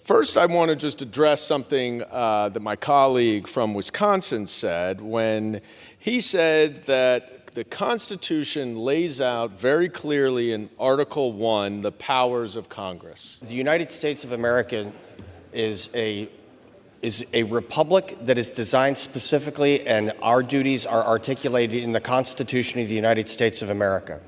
First, I want to just address something that my colleague from Wisconsin said when he said that the Constitution lays out very clearly in Article 1 the powers of Congress. The United States of America is a republic that is designed specifically, and our duties are articulated in the Constitution of the United States of America.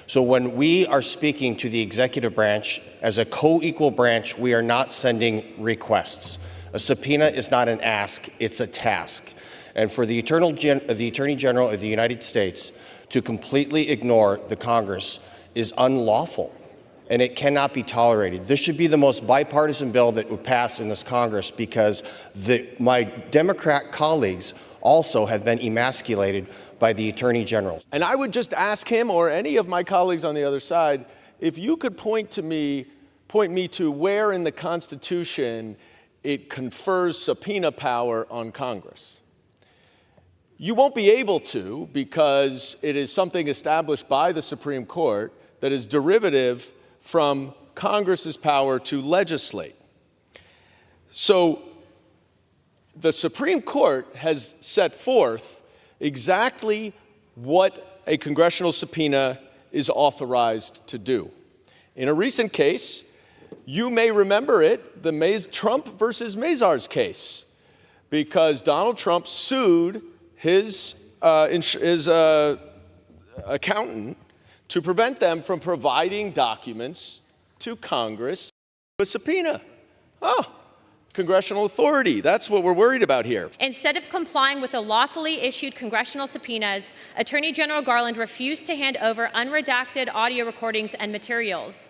So when we are speaking to the executive branch as a co-equal branch, we are not sending requests. A subpoena is not an ask, it's a task. And for the Attorney General of the United States to completely ignore the Congress is unlawful, and it cannot be tolerated. This should be the most bipartisan bill that would pass in this Congress, because my Democrat colleagues also have been emasculated by the Attorney General. And I would just ask him or any of my colleagues on the other side, if you could point me to where in the Constitution it confers subpoena power on Congress. You won't be able to, because it is something established by the Supreme Court that is derivative from Congress's power to legislate. So the Supreme Court has set forth exactly what a congressional subpoena is authorized to do. In a recent case, you may remember it, the Trump versus Mazars case, because Donald Trump sued his accountant to prevent them from providing documents to Congress with a subpoena. Congressional authority. That's what we're worried about here. Instead of complying with the lawfully issued congressional subpoenas, Attorney General Garland refused to hand over unredacted audio recordings and materials.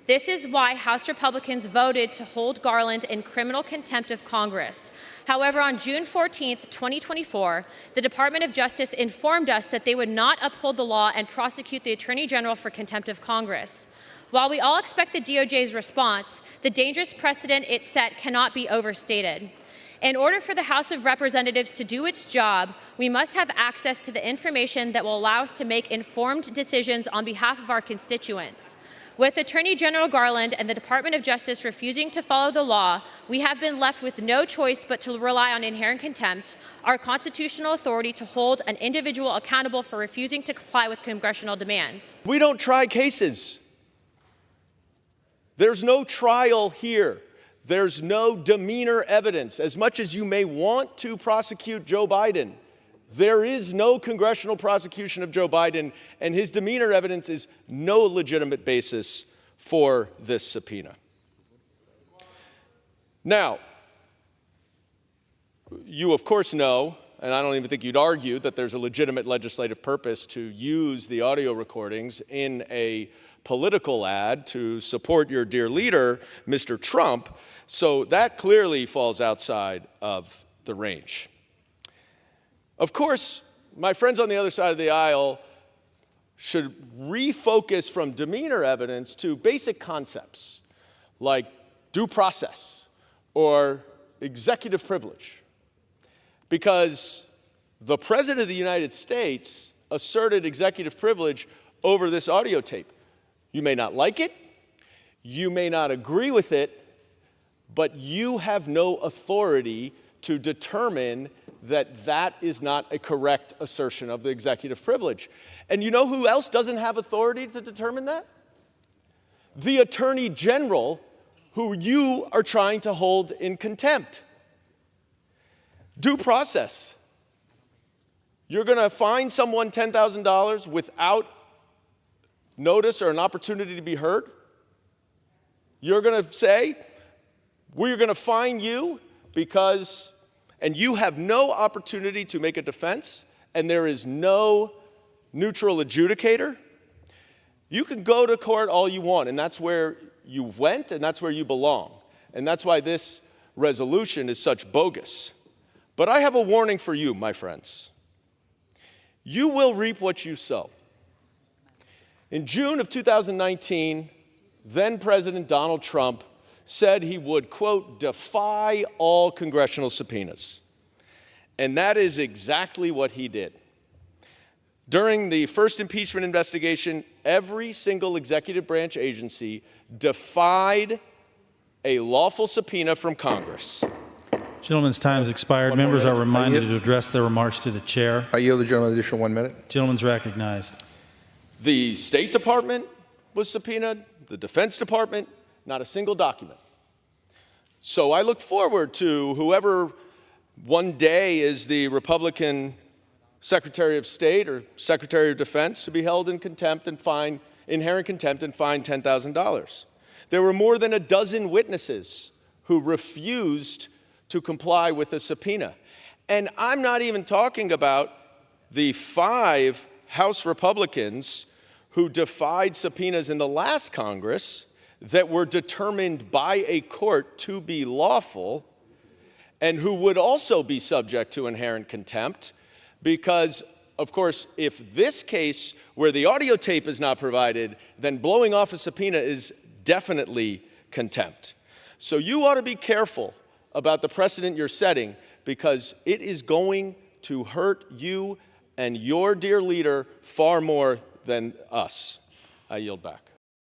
This is why House Republicans voted to hold Garland in criminal contempt of Congress. However, on June 14, 2024, the Department of Justice informed us that they would not uphold the law and prosecute the Attorney General for contempt of Congress. While we all expect the DOJ's response, the dangerous precedent it set cannot be overstated. In order for the House of Representatives to do its job, we must have access to the information that will allow us to make informed decisions on behalf of our constituents. With Attorney General Garland and the Department of Justice refusing to follow the law, we have been left with no choice but to rely on inherent contempt, our constitutional authority to hold an individual accountable for refusing to comply with congressional demands. We don't try cases. There's no trial here. There's no demeanor evidence. As much as you may want to prosecute Joe Biden, there is no congressional prosecution of Joe Biden, and his demeanor evidence is no legitimate basis for this subpoena. Now, you of course know, and I don't even think you'd argue, that there's a legitimate legislative purpose to use the audio recordings in a political ad to support your dear leader, Mr. Trump. So that clearly falls outside of the range. Of course, my friends on the other side of the aisle should refocus from demeanor evidence to basic concepts like due process or executive privilege, because the President of the United States asserted executive privilege over this audio tape. You may not like it, you may not agree with it, but you have no authority to determine that that is not a correct assertion of the executive privilege. And you know who else doesn't have authority to determine that? The Attorney General, who you are trying to hold in contempt. Due process. You're going to fine someone $10,000 without notice or an opportunity to be heard? You're going to say, we're going to fine you because, and you have no opportunity to make a defense, and there is no neutral adjudicator? You can go to court all you want, and that's where you went, and that's where you belong. And that's why this resolution is such bogus. But I have a warning for you, my friends. You will reap what you sow. In June of 2019, then President Donald Trump said he would, quote, defy all congressional subpoenas. And that is exactly what he did. During the first impeachment investigation, every single executive branch agency defied a lawful subpoena from Congress. Gentleman's time has expired. Members are reminded to address their remarks to the chair. I yield the gentleman an additional 1 minute. Gentleman's recognized. The State Department was subpoenaed, the Defense Department, not a single document. So I look forward to whoever one day is the Republican Secretary of State or Secretary of Defense to be held in contempt and fined, inherent contempt and fined $10,000. There were more than a dozen witnesses who refused to comply with the subpoena. And I'm not even talking about the 5 House Republicans who defied subpoenas in the last Congress that were determined by a court to be lawful and who would also be subject to inherent contempt because, of course, if this case where the audio tape is not provided, then blowing off a subpoena is definitely contempt. So you ought to be careful about the precedent you're setting because it is going to hurt you and your dear leader far more than us. I yield back.